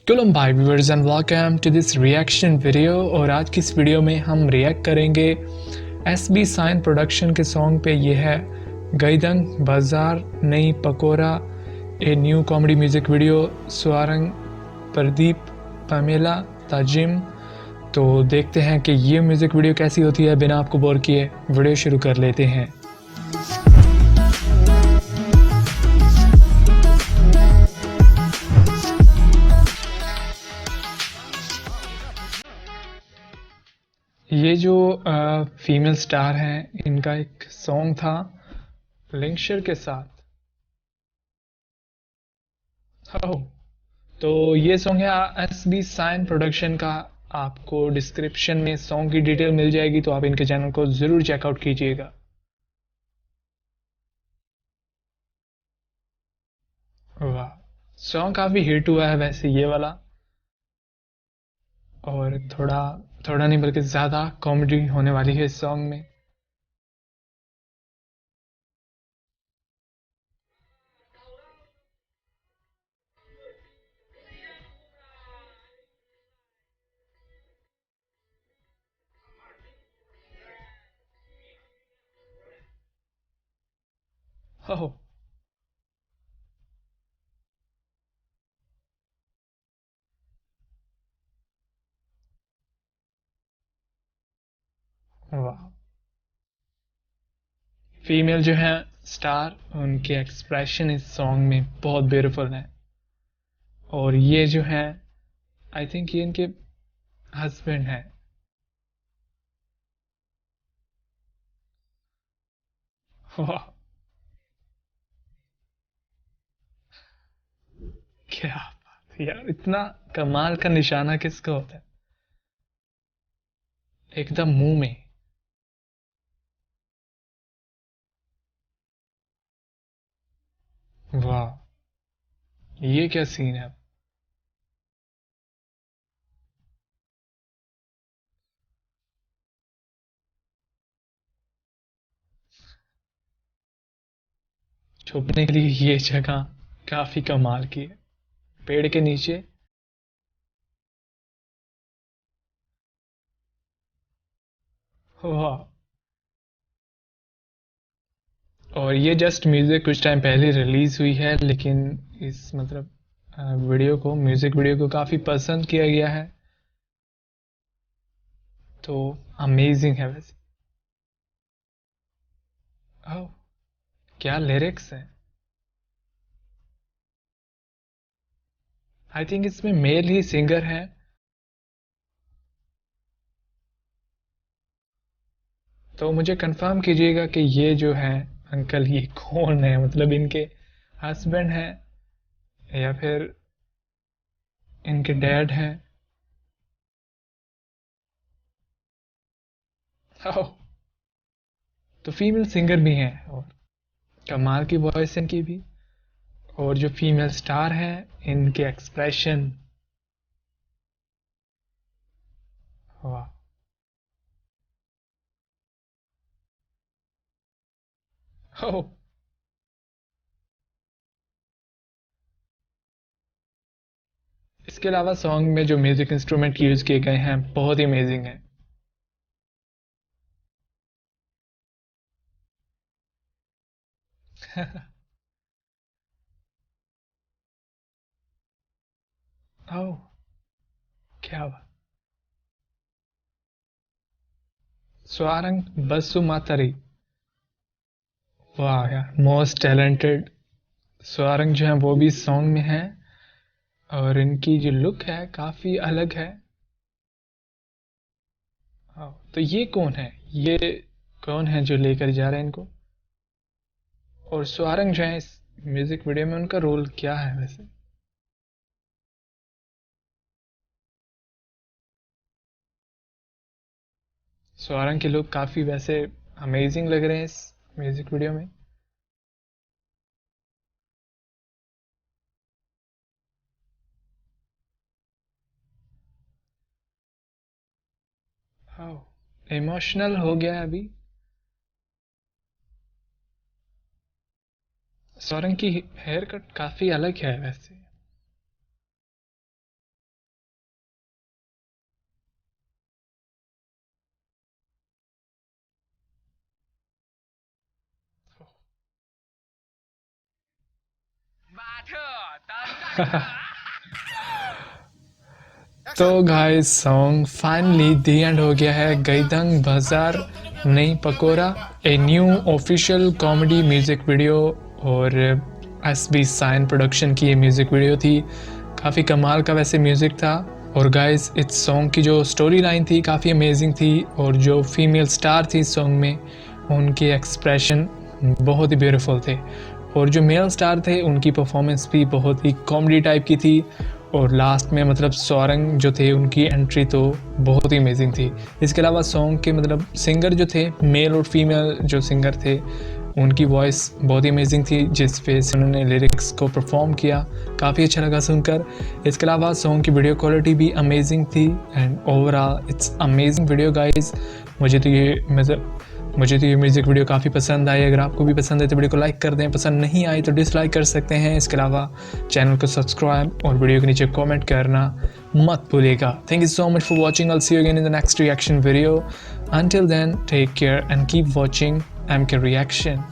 Coulomb भाई viewers and welcome to this reaction video. और आज की इस वीडियो में हम रिएक्ट करेंगे एसबी साइन प्रोडक्शन के सॉन्ग पे। ये है गईदंग बाजार नई पकोरा, a new comedy music video. Swarang, Pradeep, Pamela, Tajim. तो देखते हैं कि ये म्यूजिक वीडियो कैसी होती है। बिना आपको बोर किए वीडियो शुरू कर लेते हैं। ये जो फीमेल स्टार हैं, इनका एक सॉन्ग था लिंक्शर के साथ। ओह, तो ये सॉन्ग है एस बी साइन प्रोडक्शन का। आपको डिस्क्रिप्शन में सॉन्ग की डिटेल मिल जाएगी, तो आप इनके चैनल को जरूर चेकआउट कीजिएगा। वाह, सॉन्ग काफी हिट हुआ है वैसे ये वाला। और थोड़ा थोड़ा नहीं बल्कि ज्यादा कॉमेडी होने वाली है इस सॉन्ग में। ओह वाह, फीमेल जो है स्टार, उनके एक्सप्रेशन इस सॉन्ग में बहुत ब्यूटीफुल है। और ये जो है, आई थिंक ये इनके हस्बैंड है। वाह, क्या बात है यार, इतना कमाल का निशाना किसका होता है? एकदम मुंह में। वाह, ये क्या सीन है। छुपने के लिए ये जगह काफी कमाल की है, पेड़ के नीचे। वाह, और ये जस्ट म्यूजिक कुछ टाइम पहले रिलीज हुई है, लेकिन इस मतलब वीडियो को, म्यूजिक वीडियो को काफी पसंद किया गया है। तो अमेजिंग है वैसे। ओह, क्या लिरिक्स हैं। आई थिंक इसमें मेल ही सिंगर है। तो मुझे कंफर्म कीजिएगा कि ये जो है अंकल, ये कौन है? मतलब इनके हस्बैंड हैं या फिर इनके डैड हैं? ओह, तो फीमेल सिंगर भी हैं, और कमाल की वॉइस इनकी भी। और जो फीमेल स्टार हैं, इनके एक्सप्रेशन, वाह। ओह, इसके अलावा सॉन्ग में जो म्यूजिक इंस्ट्रूमेंट यूज किए गए हैं बहुत ही अमेजिंग है। ओह, क्या बात। स्वारंग बसु मातरी, वाह यार, मोस्ट टैलेंटेड। स्वारंग जो है वो भी सॉन्ग में है, और इनकी जो लुक है काफी अलग है। हाँ, तो ये कौन है? ये कौन है जो लेकर जा रहे हैं इनको? और स्वारंग जो है इस म्यूजिक वीडियो में, उनका रोल क्या है वैसे? स्वारंग के लुक काफी वैसे अमेजिंग लग रहे हैं इस म्यूजिक वीडियो में। हाँ, इमोशनल हो गया है अभी। स्वारंग की हेयर कट काफी अलग है वैसे। तो guys song finally the and हो गया है। गईदंग बाजार नहीं pakora, a new official comedy music video और एसबी साइन प्रोडक्शन की ये म्यूज़िक वीडियो थी। काफ़ी कमाल का वैसे म्यूज़िक था। और गाइस इस सॉन्ग की जो स्टोरी लाइन थी काफ़ी अमेजिंग थी और जो फीमेल स्टार थी इस सॉन्ग में उनके एक्सप्रेशन बहुत ही ब्यूटीफुल थे और जो मेल स्टार थे उनकी परफॉर्मेंस भी बहुत ही कॉमेडी टाइप की थी। और लास्ट में मतलब सौरंग जो थे उनकी एंट्री तो बहुत ही अमेजिंग थी। इसके अलावा सॉन्ग के मतलब सिंगर जो थे मेल और फीमेल जो सिंगर थे उनकी वॉइस बहुत ही अमेजिंग थी, जिस पे से उन्होंने लिरिक्स को परफॉर्म किया, काफ़ी अच्छा लगा सुनकर। इसके अलावा सॉन्ग की वीडियो क्वालिटी भी अमेजिंग थी and overall it's amazing video guys. मुझे तो ये म्यूज़िक वीडियो काफ़ी पसंद आई। अगर आपको भी पसंद है तो वीडियो को लाइक कर दें, पसंद नहीं आई तो डिसलाइक कर सकते हैं। इसके अलावा चैनल को सब्सक्राइब और वीडियो के नीचे कमेंट करना मत भूलिएगा। Thank you so much for watching. I will see you again in the next reaction video. Until then, take care and keep watching MK Reaction.